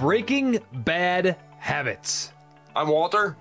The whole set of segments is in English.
Breaking Bad Habits. I'm Walter.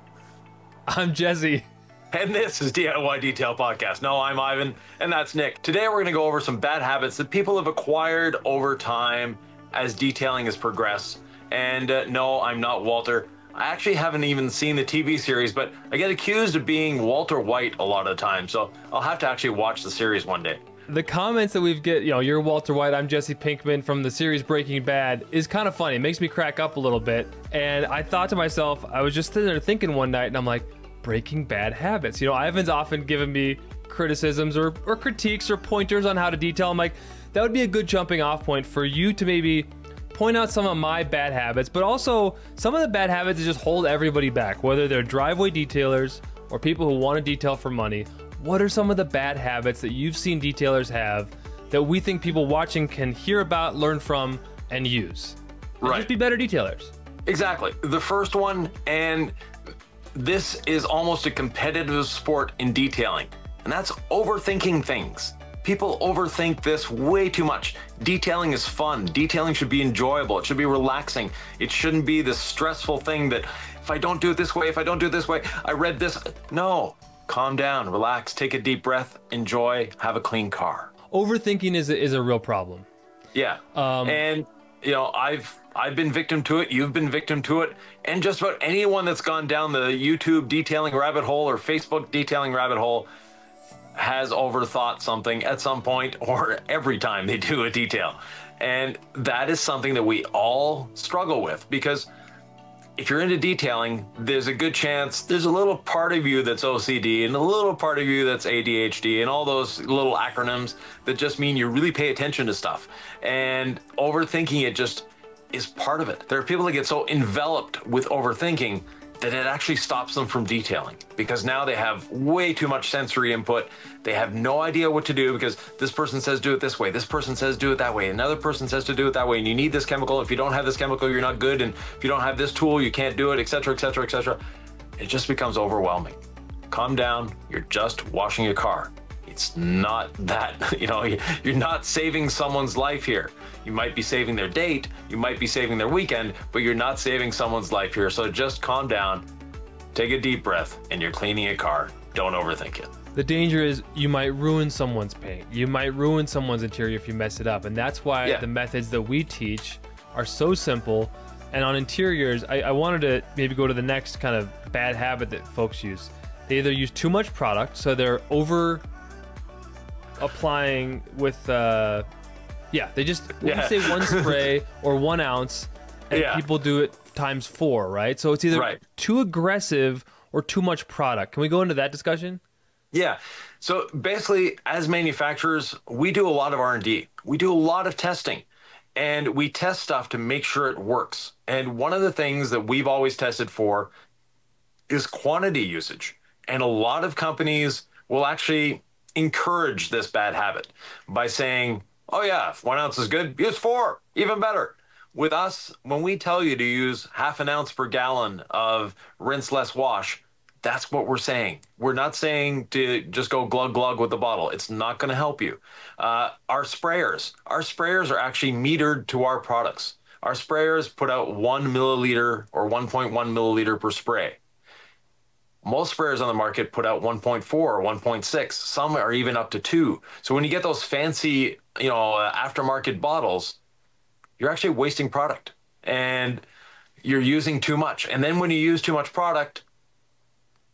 I'm Jesse. And this is DIY Detail Podcast. No, I'm Ivan, and that's Nick. Today we're going to go over some bad habits that people have acquired over time as detailing has progressed. And no, I'm not Walter. I actually haven't even seen the TV series, but I get accused of being Walter White a lot of the time, so I'll have to actually watch the series one day. The comments that we've get, you're Walter White, I'm Jesse Pinkman from the series Breaking Bad, is kind of funny. It makes me crack up a little bit. And I thought to myself, I was just sitting there thinking one night, and I'm like, Breaking Bad habits. Ivan's often given me criticisms or critiques or pointers on how to detail. I'm like, that would be a good jumping off point for you to maybe point out some of my bad habits, but also some of the bad habits that just hold everybody back, whether they're driveway detailers or people who want to detail for money. What are some of the bad habits that you've seen detailers have that we think people watching can hear about, learn from, and use? And just be better detailers. Exactly. The first one, and this is almost a competitive sport in detailing, and that's overthinking things. People overthink this way too much. Detailing is fun. Detailing should be enjoyable. It should be relaxing. It shouldn't be this stressful thing that if I don't do it this way, if I don't do it this way, I read this. No, calm down, relax, take a deep breath, enjoy, have a clean car. Overthinking is a real problem. Yeah, and I've been victim to it. You've been victim to it. And just about anyone that's gone down the YouTube detailing rabbit hole or Facebook detailing rabbit hole has overthought something at some point or every time they do a detail. And that is something that we all struggle with, because if you're into detailing, there's a good chance there's a little part of you that's OCD and a little part of you that's ADHD and all those little acronyms that just mean you really pay attention to stuff. And overthinking it just is part of it. There are people that get so enveloped with overthinking that it actually stops them from detailing, because now they have way too much sensory input. They have no idea what to do because this person says do it this way, this person says do it that way, another person says to do it that way, and you need this chemical. If you don't have this chemical, you're not good, and if you don't have this tool, you can't do it, etc., etc., etc. It just becomes overwhelming. Calm down. You're just washing your car. It's not that, you're not saving someone's life here. You might be saving their date, you might be saving their weekend, but you're not saving someone's life here. So just calm down, take a deep breath, and you're cleaning a car. Don't overthink it. The danger is you might ruin someone's paint. You might ruin someone's interior if you mess it up. And that's why the methods that we teach are so simple. And on interiors, I wanted to maybe go to the next kind of bad habit that folks use. They either use too much product, so they're over applying with they just say one spray or 1 ounce, and people do it times 4, right? So it's either too aggressive or too much product. Can we go into that discussion? Yeah. So basically, as manufacturers, we do a lot of R&D. We do a lot of testing, and we test stuff to make sure it works. And one of the things that we've always tested for is quantity usage. And a lot of companies will actually encourage this bad habit by saying, oh yeah, if 1 ounce is good, use 4, even better. With us, when we tell you to use ½ an ounce per gallon of rinse less wash, that's what we're saying. We're not saying to just go glug glug with the bottle. It's not going to help you. Our sprayers are actually metered to our products. Our sprayers put out 1 milliliter or 1.1 milliliter per spray. Most sprayers on the market put out 1.4 or 1.6. Some are even up to 2. So when you get those fancy, aftermarket bottles, you're actually wasting product and you're using too much. And then when you use too much product,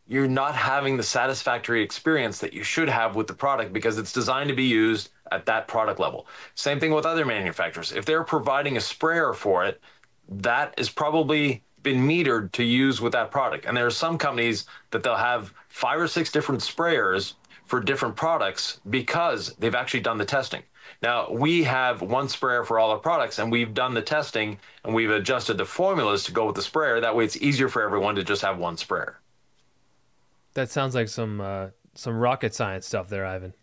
you're not having the satisfactory experience that you should have with the product, because it's designed to be used at that product level. Same thing with other manufacturers. If they're providing a sprayer for it, that is probably been metered to use with that product. And there are some companies that they'll have 5 or 6 different sprayers for different products because they've actually done the testing. Now, we have one sprayer for all our products, and we've done the testing and we've adjusted the formulas to go with the sprayer. That way it's easier for everyone to just have one sprayer. That sounds like some rocket science stuff there, Ivan.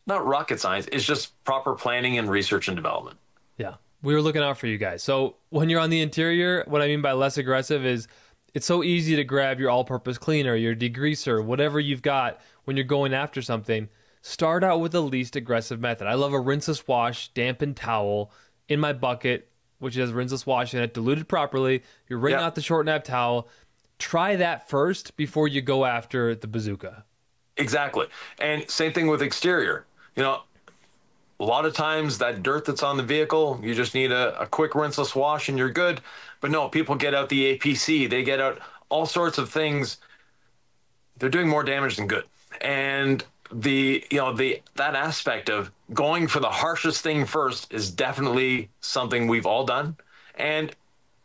Not rocket science. It's just proper planning and research and development. Yeah. We were looking out for you guys. So when you're on the interior, what I mean by less aggressive is it's so easy to grab your all-purpose cleaner, your degreaser, whatever you've got when you're going after something. Start out with the least aggressive method. I love a rinseless wash, dampened towel in my bucket, which has rinseless wash in it, diluted properly. You're wringing Yeah. out the short nap towel. Try that first before you go after the bazooka. Exactly. And same thing with exterior. You know, a lot of times that dirt that's on the vehicle, you just need a quick rinseless wash and you're good. But no, people get out the APC, they get out all sorts of things. They're doing more damage than good. And that aspect of going for the harshest thing first is definitely something we've all done. And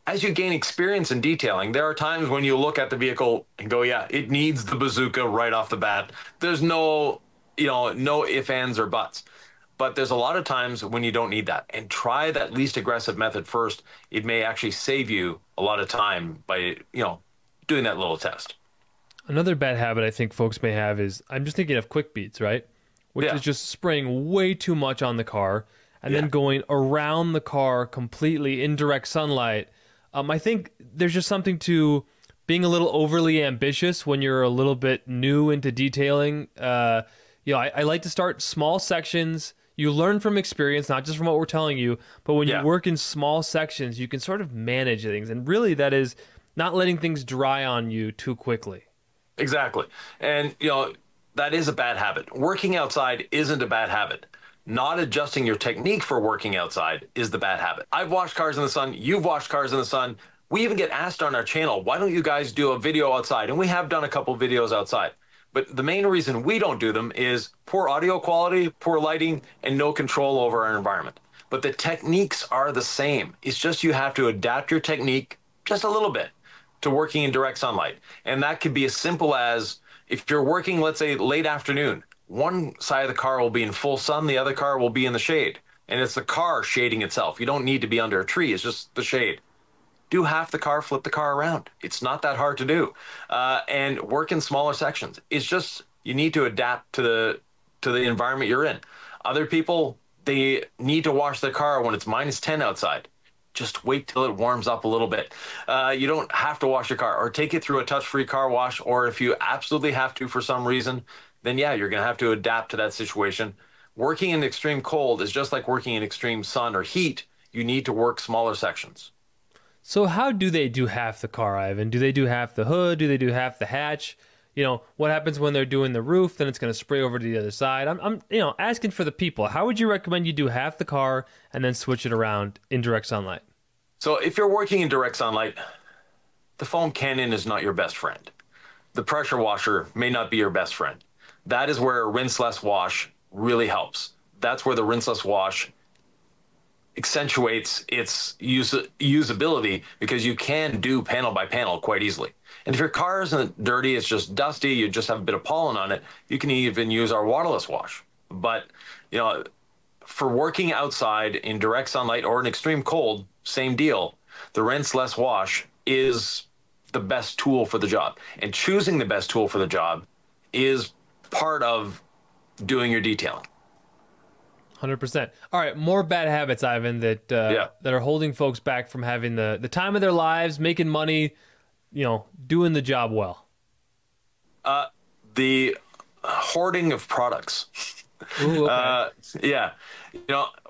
as you gain experience in detailing, there are times when you look at the vehicle and go, yeah, it needs the bazooka right off the bat. There's no ifs, ands, or buts. But there's a lot of times when you don't need that. And try that least aggressive method first. It may actually save you a lot of time by, doing that little test. Another bad habit I think folks may have is, I'm just thinking of quick beats, right? Which is just spraying way too much on the car and then going around the car completely in direct sunlight. I think there's just something to being a little overly ambitious when you're a little bit new into detailing. I like to start small sections. You learn from experience, not just from what we're telling you, but when you work in small sections, you can sort of manage things. And really that is not letting things dry on you too quickly. Exactly. And, that is a bad habit. Working outside isn't a bad habit. Not adjusting your technique for working outside is the bad habit. I've washed cars in the sun. You've washed cars in the sun. We even get asked on our channel, why don't you guys do a video outside? And we have done a couple videos outside. But the main reason we don't do them is poor audio quality, poor lighting, and no control over our environment. But the techniques are the same. It's just you have to adapt your technique just a little bit to working in direct sunlight. And that could be as simple as if you're working, let's say, late afternoon, one side of the car will be in full sun, the other car will be in the shade. And it's the car shading itself. You don't need to be under a tree. It's just the shade. Do half the car, flip the car around. It's not that hard to do. And work in smaller sections. It's just you need to adapt to the environment you're in. Other people, they need to wash their car when it's -10 outside. Just wait till it warms up a little bit. You don't have to wash your car, or take it through a touch-free car wash. Or if you absolutely have to for some reason, then yeah, you're going to have to adapt to that situation. Working in extreme cold is just like working in extreme sun or heat. You need to work smaller sections. So how do they do half the car, Ivan? Do they do half the hood? Do they do half the hatch? What happens when they're doing the roof? Then it's going to spray over to the other side. I'm asking for the people. How would you recommend you do half the car and then switch it around in direct sunlight? So if you're working in direct sunlight, the foam cannon is not your best friend. The pressure washer may not be your best friend. That is where a rinseless wash really helps. That's where the rinseless wash accentuates its usability, because you can do panel by panel quite easily. And if your car isn't dirty, it's just dusty, you just have a bit of pollen on it, you can even use our waterless wash. But, for working outside in direct sunlight or in extreme cold, same deal. The rinseless wash is the best tool for the job. And choosing the best tool for the job is part of doing your detailing. 100%. All right, more bad habits, Ivan, that are holding folks back from having the time of their lives, making money, doing the job well. The hoarding of products. Ooh, okay.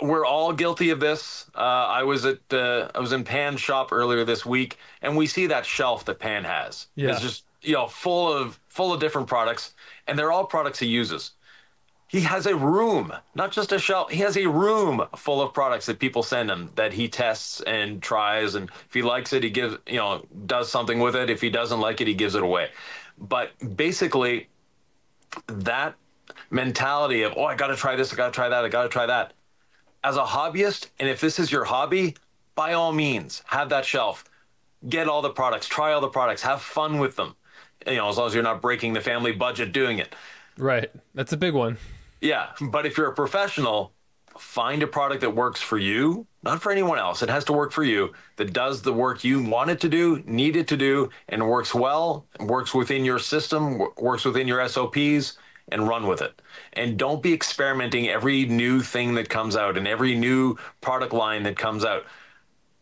We're all guilty of this. I was in Pan's shop earlier this week, and we see that shelf that Pan has. Yeah. It's just full of different products, and they're all products he uses. He has a room, not just a shelf. He has a room full of products that people send him that he tests and tries. And if he likes it, he gives, does something with it. If he doesn't like it, he gives it away. But basically, that mentality of, I got to try this, I got to try that, I got to try that. As a hobbyist, and if this is your hobby, by all means, have that shelf. Get all the products, try all the products, have fun with them. As long as you're not breaking the family budget doing it. Right. That's a big one. Yeah, but if you're a professional, find a product that works for you, not for anyone else. It has to work for you, that does the work you want it to do, need it to do, and works well, works within your system, works within your SOPs, and run with it. And don't be experimenting every new thing that comes out and every new product line that comes out.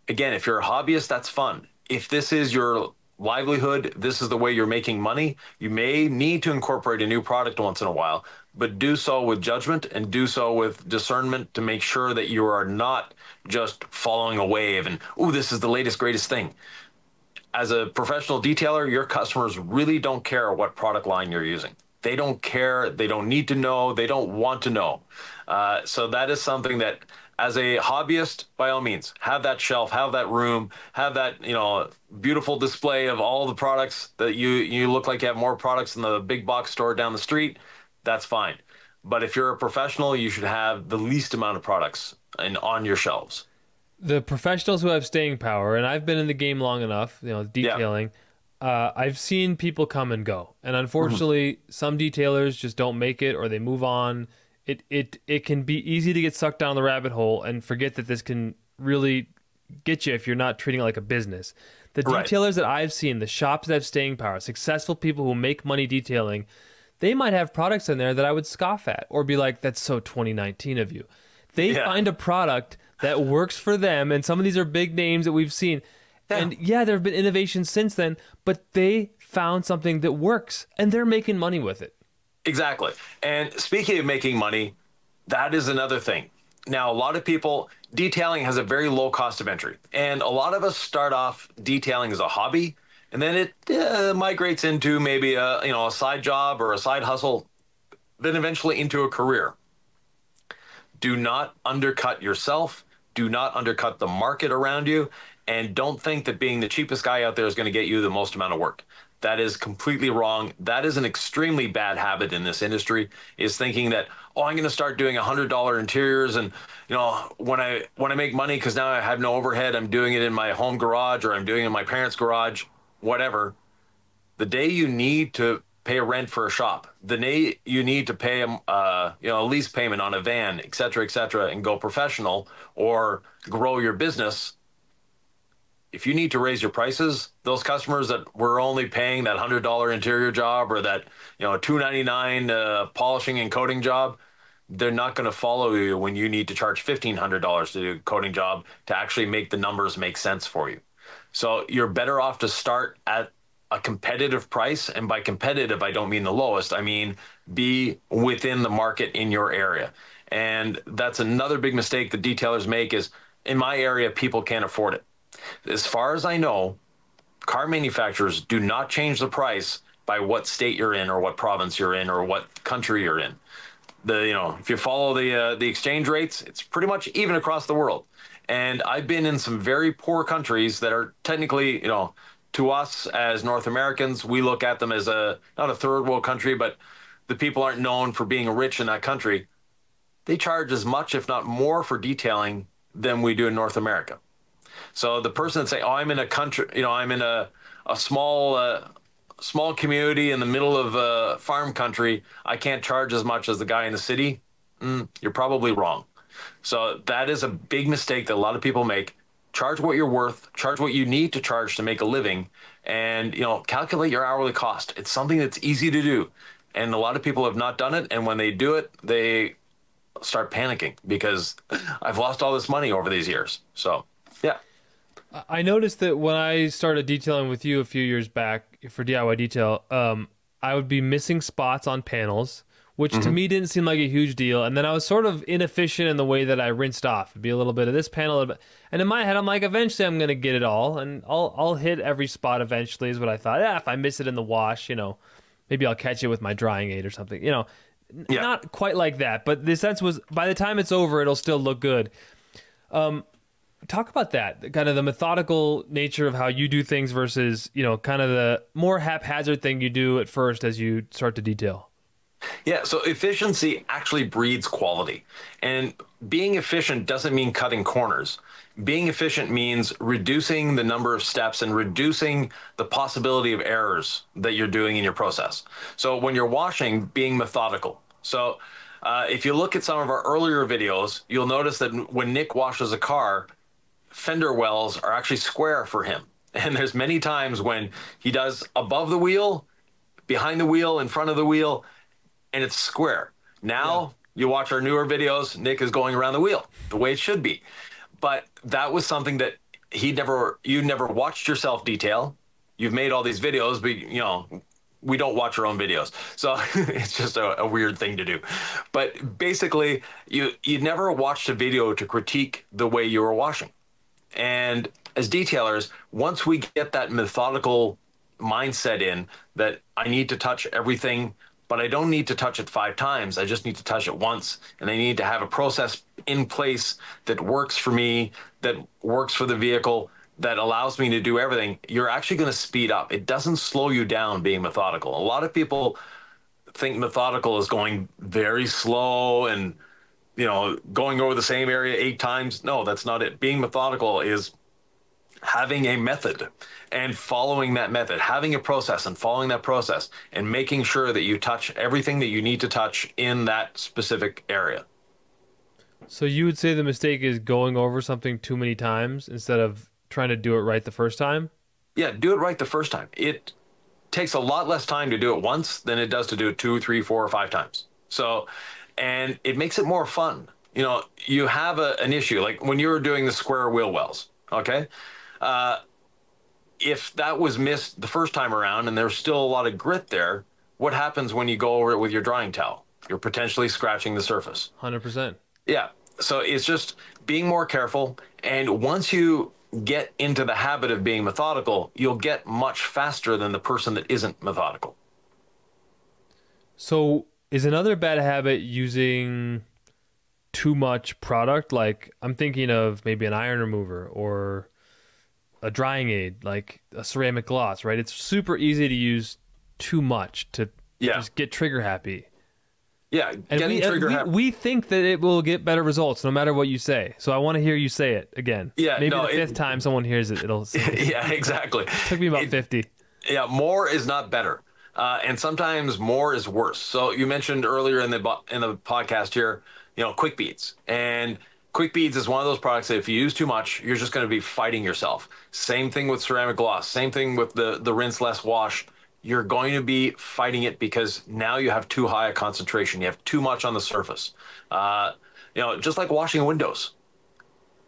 Again, if you're a hobbyist, that's fun. If this is your livelihood, this is the way you're making money, you may need to incorporate a new product once in a while. but do so with judgment and do so with discernment to make sure that you are not just following a wave and, oh, this is the latest, greatest thing. As a professional detailer, your customers really don't care what product line you're using. They don't care. They don't need to know. They don't want to know. So that is something that, as a hobbyist, by all means, have that shelf, have that room, have that, beautiful display of all the products that you look like you have more products than the big box store down the street. That's fine. But if you're a professional, you should have the least amount of products on your shelves. The professionals who have staying power, and I've been in the game long enough, detailing. I've seen people come and go, and unfortunately, some detailers just don't make it, or they move on. It can be easy to get sucked down the rabbit hole and forget that this can really get you if you're not treating it like a business. The detailers that I've seen, the shops that have staying power, successful people who make money detailing, they might have products in there that I would scoff at or be like, that's so 2019 of you. They find a product that works for them, and some of these are big names that we've seen. And there have been innovations since then, but they found something that works, and they're making money with it. Exactly. And speaking of making money, that is another thing. Now, a lot of people, detailing has a very low cost of entry. And a lot of us start off detailing as a hobby, and then it migrates into maybe a side job or a side hustle, then eventually into a career. Do not undercut yourself. Do not undercut the market around you. And don't think that being the cheapest guy out there is going to get you the most amount of work. That is completely wrong. That is an extremely bad habit in this industry, is thinking that, I'm going to start doing $100 interiors. And, when I make money, because now I have no overhead, I'm doing it in my home garage or I'm doing it in my parents' garage, whatever. The day you need to pay a rent for a shop, the day you need to pay a lease payment on a van, et cetera, and go professional or grow your business, if you need to raise your prices, those customers that were only paying that $100 interior job or that $299 polishing and coating job, they're not going to follow you when you need to charge $1,500 to do a coating job to actually make the numbers make sense for you. So you're better off to start at a competitive price, and by competitive, I don't mean the lowest. I mean be within the market in your area. And that's another big mistake that detailers make is, in my area, people can't afford it. As far as I know, car manufacturers do not change the price by what state you're in or what province you're in or what country you're in. If you follow the exchange rates, it's pretty much even across the world. And I've been in some very poor countries that are technically, to us as North Americans, we look at them as not a third world country, but the people aren't known for being rich in that country. They charge as much, if not more, for detailing than we do in North America. So the person that say, I'm in a country, I'm in a small community in the middle of a farm country, I can't charge as much as the guy in the city. You're probably wrong. So that is a big mistake that a lot of people make. Charge what you're worth, charge what you need to charge to make a living, and calculate your hourly cost. It's something that's easy to do. And a lot of people have not done it. And when they do it, they start panicking because I've lost all this money over these years. So, yeah. I noticed that when I started detailing with you a few years back for DIY detail, I would be missing spots on panels, which to me didn't seem like a huge deal. And then I was sort of inefficient in the way that I rinsed off. It'd be a little bit of this panel. And in my head, I'm like, eventually I'm going to get it all. And I'll hit every spot eventually is what I thought. If I miss it in the wash, maybe I'll catch it with my drying aid or something. Not quite like that. But the sense was, by the time it's over, it'll still look good. Talk about that, kind of the methodical nature of how you do things versus, kind of the more haphazard thing you do at first as you start to detail. Yeah, so efficiency actually breeds quality. And being efficient doesn't mean cutting corners. Being efficient means reducing the number of steps and reducing the possibility of errors that you're doing in your process. So when you're washing, being methodical. So if you look at some of our earlier videos, you'll notice that when Nick washes a car, fender wells are actually square for him. And there's many times when he does above the wheel, behind the wheel, in front of the wheel, and it's square. Now you watch our newer videos, Nick is going around the wheel the way it should be. But that was something that you never watched yourself detail. You've made all these videos, but we don't watch our own videos. So it's just a weird thing to do. But basically, you never watched a video to critique the way you were washing. And as detailers, once we get that methodical mindset in that I need to touch everything, but I don't need to touch it 5 times. I just need to touch it once. And I need to have a process in place that works for me, that works for the vehicle, that allows me to do everything. You're actually going to speed up. It doesn't slow you down being methodical. A lot of people think methodical is going very slow and, going over the same area 8 times. No, that's not it. Being methodical is having a method and following that method, having a process and following that process, and making sure that you touch everything that you need to touch in that specific area. So you would say the mistake is going over something too many times instead of trying to do it right the first time? Yeah, do it right the first time. It takes a lot less time to do it once than it does to do it 2, 3, 4, or 5 times. So, and it makes it more fun. You have an issue, like when you were doing the square wheel wells, okay? If that was missed the first time around and there's still a lot of grit there, what happens when you go over it with your drying towel? You're potentially scratching the surface. 100%. Yeah. So it's just being more careful. And once you get into the habit of being methodical, you'll get much faster than the person that isn't methodical. So is another bad habit using too much product? Like I'm thinking of maybe an iron remover or a drying aid, like a ceramic gloss, right? It's super easy to use too much to just get trigger happy. Yeah, and we think that it will get better results no matter what you say. So I want to hear you say it again. Yeah, maybe the 5th time someone hears it, it'll say it. Yeah, exactly. It took me about 50. Yeah, more is not better. And sometimes more is worse. So you mentioned earlier in the podcast here, quick beads. And quick beads is one of those products that if you use too much, you're just going to be fighting yourself. Same thing with ceramic gloss. Same thing with the rinse less wash. You're going to be fighting it because now you have too high a concentration. You have too much on the surface. Just like washing windows.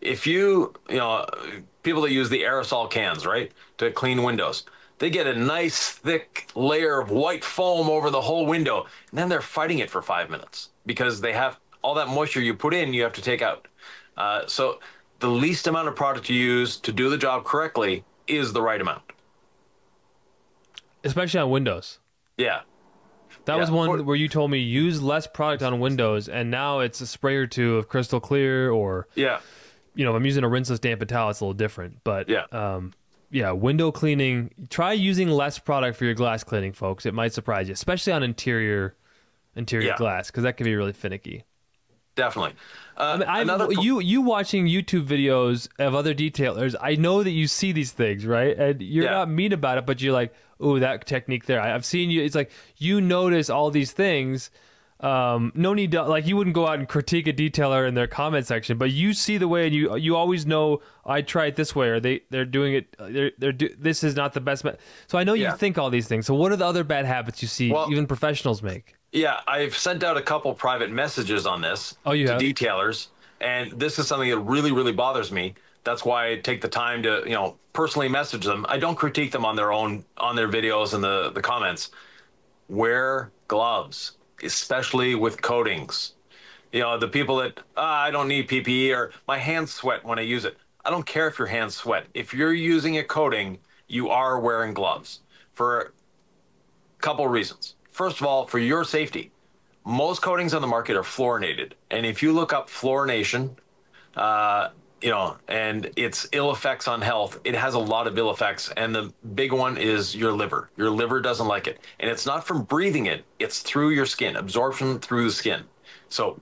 If people that use the aerosol cans, right, to clean windows, they get a nice thick layer of white foam over the whole window. And then they're fighting it for 5 minutes because they have all that moisture you put in, you have to take out. So the least amount of product you use to do the job correctly is the right amount. Especially on windows. Yeah. That was one where you told me use less product on windows, and now it's a spray or two of crystal clear, or if I'm using a rinseless damp towel, it's a little different. But window cleaning, try using less product for your glass cleaning, folks. It might surprise you, especially on interior glass, because that can be really finicky. Definitely. You watching YouTube videos of other detailers, I know that you see these things, right? And you're not mean about it, but you're like, oh, that technique there. I've seen you. It's like you notice all these things. No need to, like, you wouldn't go out and critique a detailer in their comment section, but you see the way, and you always know I try it this way, or they're doing it. This is not the best. So I know you think all these things. So what are the other bad habits you see even professionals make? Yeah, I've sent out a couple private messages on this to detailers, and this is something that really, really bothers me. That's why I take the time to, personally message them. I don't critique them on their videos and the comments. Wear gloves, especially with coatings. The people that, I don't need PPE, or my hands sweat when I use it. I don't care if your hands sweat. If you're using a coating, you are wearing gloves for a couple reasons. First of all, for your safety, most coatings on the market are fluorinated. And if you look up fluorination, and its ill effects on health, it has a lot of ill effects. And the big one is your liver. Your liver doesn't like it. And it's not from breathing it, it's through your skin, absorption through the skin. So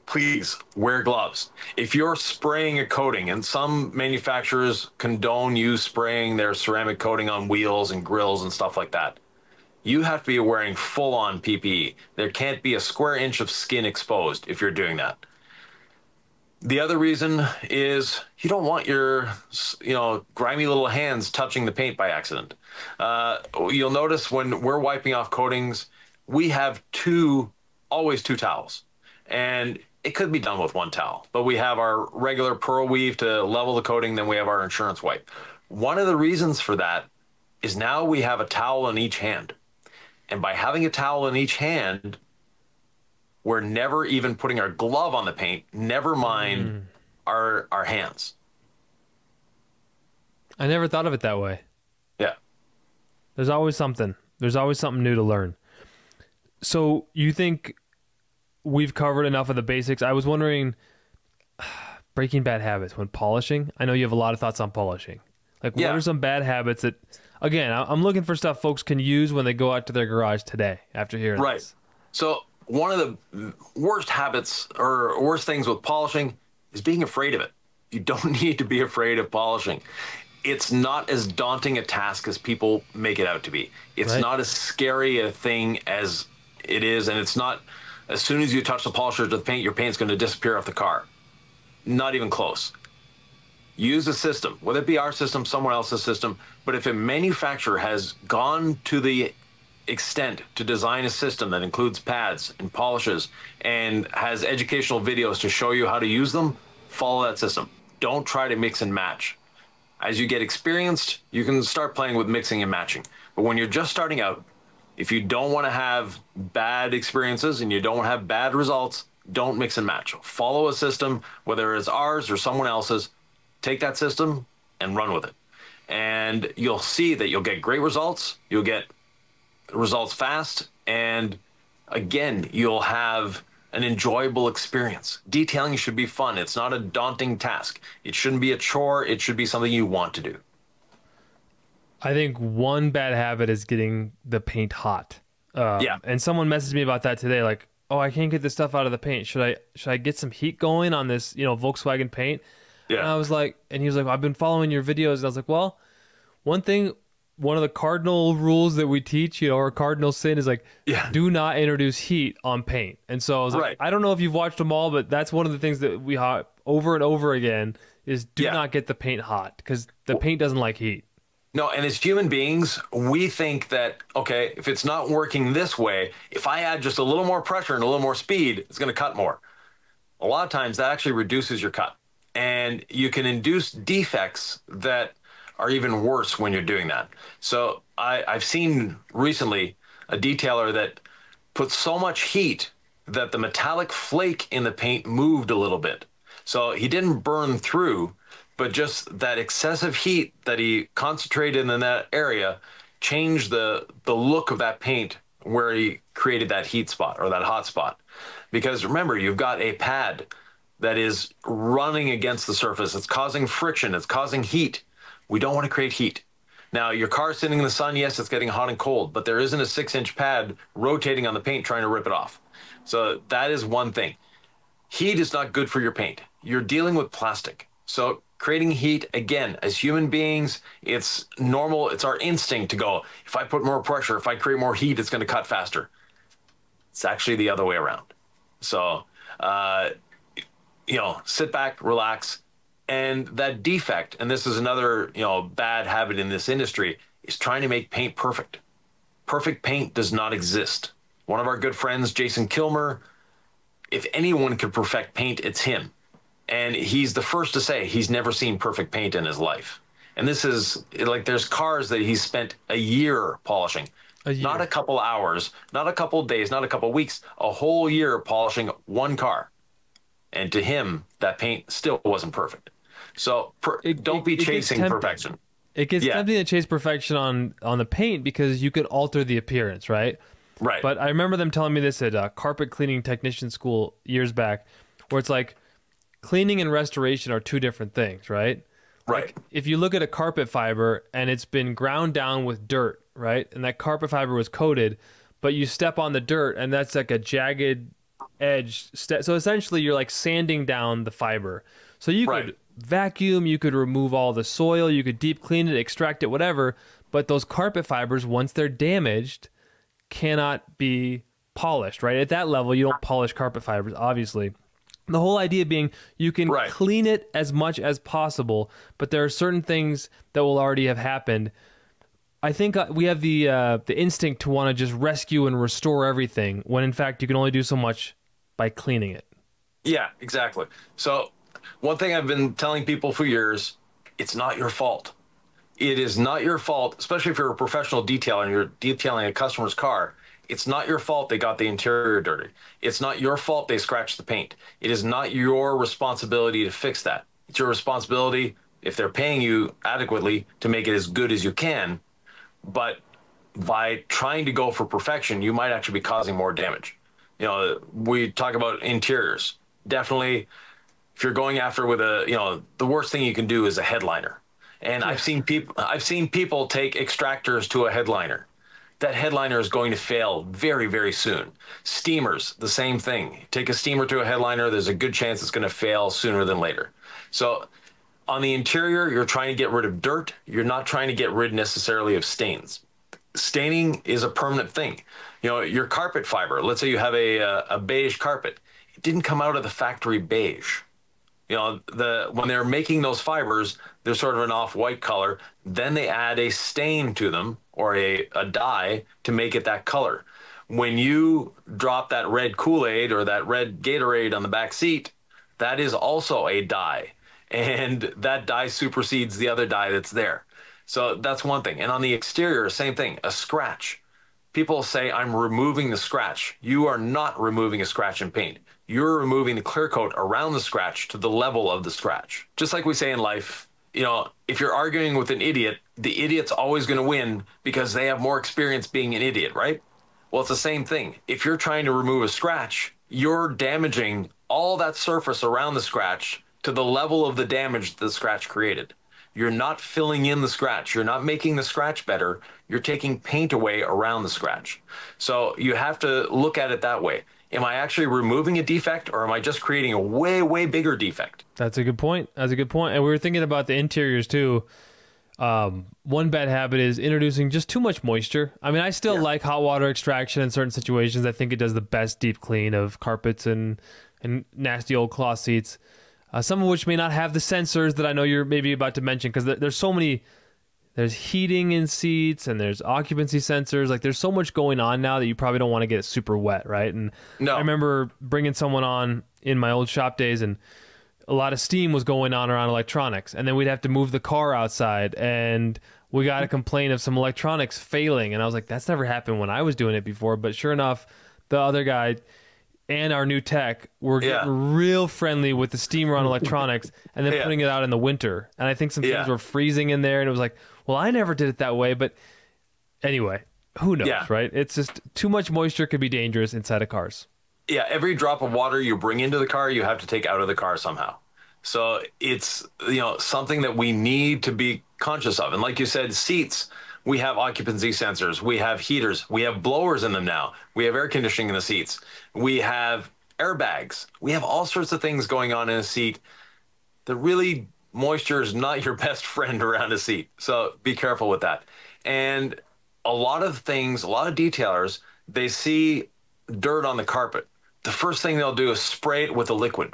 please wear gloves. If you're spraying a coating, and some manufacturers condone you spraying their ceramic coating on wheels and grills and stuff like that, you have to be wearing full-on PPE. There can't be a square inch of skin exposed if you're doing that. The other reason is you don't want your, grimy little hands touching the paint by accident. You'll notice when we're wiping off coatings, we have always two towels. And it could be done with one towel, but we have our regular pearl weave to level the coating, then we have our insurance wipe. One of the reasons for that is now we have a towel in each hand. And by having a towel in each hand, we're never even putting our glove on the paint, never mind our hands. I never thought of it that way. Yeah. There's always something. There's always something new to learn. So you think we've covered enough of the basics? I was wondering, breaking bad habits when polishing. I know you have a lot of thoughts on polishing. Like, what are some bad habits that, again, I'm looking for stuff folks can use when they go out to their garage today after hearing this. So one of the worst habits or worst things with polishing is being afraid of it. You don't need to be afraid of polishing. It's not as daunting a task as people make it out to be. It's not as scary a thing as it is, and it's not, as soon as you touch the polisher to the paint, your paint's going to disappear off the car. Not even close. Use a system, whether it be our system, someone else's system, but if a manufacturer has gone to the extent to design a system that includes pads and polishes and has educational videos to show you how to use them, follow that system. Don't try to mix and match. As you get experienced, you can start playing with mixing and matching. But when you're just starting out, if you don't want to have bad experiences and you don't want to have bad results, don't mix and match. Follow a system, whether it's ours or someone else's. Take that system and run with it. And you'll see that you'll get great results. You'll get results fast. And again, you'll have an enjoyable experience. Detailing should be fun. It's not a daunting task. It shouldn't be a chore. It should be something you want to do. I think one bad habit is getting the paint hot. And someone messaged me about that today. Like, oh, I can't get this stuff out of the paint. Should I get some heat going on this, Volkswagen paint? Yeah. And I was like, and he was like, well, I've been following your videos. And I was like, well, one of the cardinal rules that we teach, or cardinal sin is like, do not introduce heat on paint. And so I was like, I don't know if you've watched them all, but that's one of the things that we over and over again is do not get the paint hot, because the paint doesn't like heat. No, and as human beings, we think that, okay, if it's not working this way, if I add just a little more pressure and a little more speed, it's going to cut more. A lot of times that actually reduces your cut. And you can induce defects that are even worse when you're doing that. So I've seen recently a detailer that put so much heat that the metallic flake in the paint moved a little bit. So he didn't burn through, but just that excessive heat that he concentrated in that area changed the look of that paint where he created that heat spot or that hot spot. Because remember, you've got a pad that is running against the surface. It's causing friction. It's causing heat. We don't want to create heat. Now, your car sitting in the sun, yes, it's getting hot and cold, but there isn't a 6-inch pad rotating on the paint trying to rip it off. So that is one thing. Heat is not good for your paint. You're dealing with plastic. So creating heat, again, as human beings, it's normal. It's our instinct to go, if I put more pressure, if I create more heat, it's going to cut faster. It's actually the other way around. So, sit back, relax. And that defect, and this is another, bad habit in this industry, is trying to make paint perfect. Perfect paint does not exist. One of our good friends, Jason Kilmer, if anyone could perfect paint, it's him. And he's the first to say he's never seen perfect paint in his life. And this is like, there's cars that he's spent a year polishing. Not a couple hours, not a couple days, not a couple weeks, a whole year polishing one car. And to him, that paint still wasn't perfect. So don't be chasing perfection. It gets tempting to chase perfection on the paint because you could alter the appearance, right? Right. But I remember them telling me this at carpet cleaning technician school years back, where it's like cleaning and restoration are two different things, right? Right. Like if you look at a carpet fiber and it's been ground down with dirt, right? And that carpet fiber was coated, but you step on the dirt and that's like a jagged edge. So essentially you're like sanding down the fiber. So you could vacuum, you could remove all the soil, you could deep clean it, extract it, whatever. But those carpet fibers, once they're damaged, cannot be polished, right? At that level, you don't polish carpet fibers, obviously. The whole idea being you can clean it as much as possible, but there are certain things that will already have happened. I think we have the instinct to want to just rescue and restore everything, when in fact you can only do so much by cleaning it. Yeah, exactly. So one thing I've been telling people for years, it's not your fault. It is not your fault, especially if you're a professional detailer and you're detailing a customer's car. It's not your fault they got the interior dirty. It's not your fault they scratched the paint. It is not your responsibility to fix that. It's your responsibility, if they're paying you adequately, to make it as good as you can. But by trying to go for perfection, you might actually be causing more damage. We talk about interiors. Definitely, if you're going after with the worst thing you can do is a headliner. And I've seen people take extractors to a headliner. That headliner is going to fail very, very soon. Steamers, the same thing. Take a steamer to a headliner, there's a good chance it's going to fail sooner than later. So on the interior, you're trying to get rid of dirt. You're not trying to get rid necessarily of stains. Staining is a permanent thing. Your carpet fiber, let's say you have a beige carpet. It didn't come out of the factory beige. When they're making those fibers, they're sort of an off-white color. Then they add a stain to them or a dye to make it that color. When you drop that red Kool-Aid or that red Gatorade on the back seat, that is also a dye. And that dye supersedes the other dye that's there. So that's one thing. And on the exterior, same thing, a scratch. People say, I'm removing the scratch. You are not removing a scratch in paint. You're removing the clear coat around the scratch to the level of the scratch. Just like we say in life, if you're arguing with an idiot, the idiot's always going to win because they have more experience being an idiot, right? Well, it's the same thing. If you're trying to remove a scratch, you're damaging all that surface around the scratch to the level of the damage the scratch created. You're not filling in the scratch. You're not making the scratch better. You're taking paint away around the scratch. So you have to look at it that way. Am I actually removing a defect, or am I just creating a way, way bigger defect? That's a good point. That's a good point. And we were thinking about the interiors too. One bad habit is introducing just too much moisture. I mean, I still like hot water extraction in certain situations. I think it does the best deep clean of carpets and nasty old cloth seats. Some of which may not have the sensors that I know you're maybe about to mention, because there's so many. There's heating in seats and there's occupancy sensors. Like, there's so much going on now that you probably don't want to get it super wet, right? And I remember bringing someone on in my old shop days, and a lot of steam was going on around electronics. And then we'd have to move the car outside, and we got a complaint of some electronics failing. And I was like, that's never happened when I was doing it before. But sure enough, the other guy and our new tech were getting real friendly with the steamer on electronics, and then putting it out in the winter. And I think some things were freezing in there, and it was like, well, I never did it that way. But anyway, who knows, right? It's just too much moisture could be dangerous inside of cars. Yeah, every drop of water you bring into the car, you have to take out of the car somehow. So it's something that we need to be conscious of. And like you said, seats, we have occupancy sensors, we have heaters, we have blowers in them now, we have air conditioning in the seats, we have airbags, we have all sorts of things going on in a seat that really, moisture is not your best friend around a seat. So be careful with that. And a lot of things, a lot of detailers, they see dirt on the carpet. The first thing they'll do is spray it with a liquid.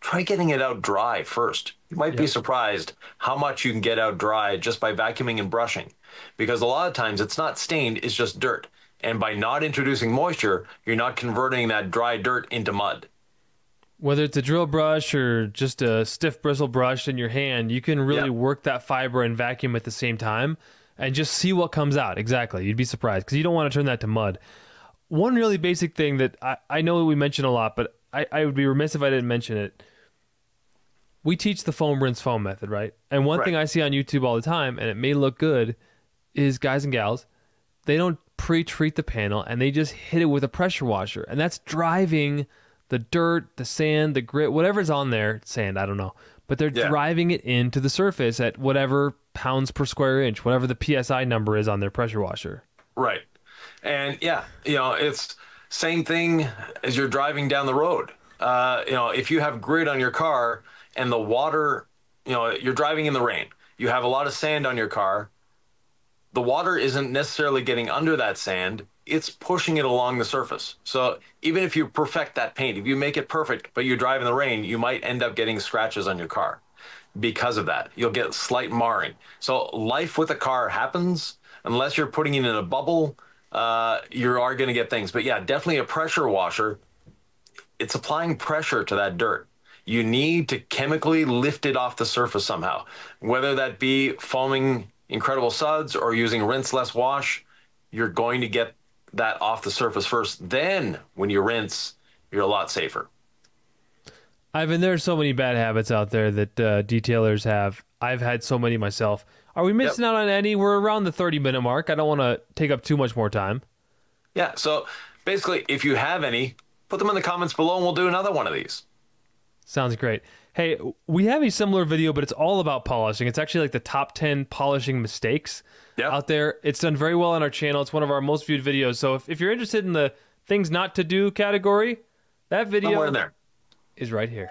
Try getting it out dry first. You might be surprised how much you can get out dry just by vacuuming and brushing, because a lot of times it's not stained, it's just dirt. And by not introducing moisture, you're not converting that dry dirt into mud. Whether it's a drill brush or just a stiff bristle brush in your hand, you can really work that fiber and vacuum at the same time and just see what comes out. Exactly. You'd be surprised, because you don't want to turn that to mud. One really basic thing that I know that we mention a lot, but I would be remiss if I didn't mention it. We teach the foam rinse foam method, right? And one thing I see on YouTube all the time, and it may look good, is guys and gals, they don't pre-treat the panel and they just hit it with a pressure washer. And that's driving the dirt, the sand, the grit, whatever's on there, sand, I don't know. But they're driving it into the surface at whatever pounds per square inch, whatever the PSI number is on their pressure washer. Right. And it's same thing as you're driving down the road. If you have grit on your car and the water, you're driving in the rain, you have a lot of sand on your car, the water isn't necessarily getting under that sand, it's pushing it along the surface. So even if you perfect that paint, if you make it perfect, but you drive in the rain, you might end up getting scratches on your car because of that. You'll get slight marring. So life with a car happens. Unless you're putting it in a bubble, you are going to get things. But yeah, definitely a pressure washer. It's applying pressure to that dirt. You need to chemically lift it off the surface somehow, whether that be foaming incredible suds or using rinse less wash. You're going to get that off the surface first. Then when you rinse, you're a lot safer. Ivan, there's so many bad habits out there that detailers have. I've had so many myself. Are we missing out on any? We're around the 30-minute mark. I don't want to take up too much more time. Yeah, so basically, if you have any, put them in the comments below and we'll do another one of these. Sounds great. Hey, we have a similar video, but it's all about polishing. It's actually like the top 10 polishing mistakes out there. It's done very well on our channel. It's one of our most viewed videos. So if you're interested in the things not to do category, that video somewhere in there is right here.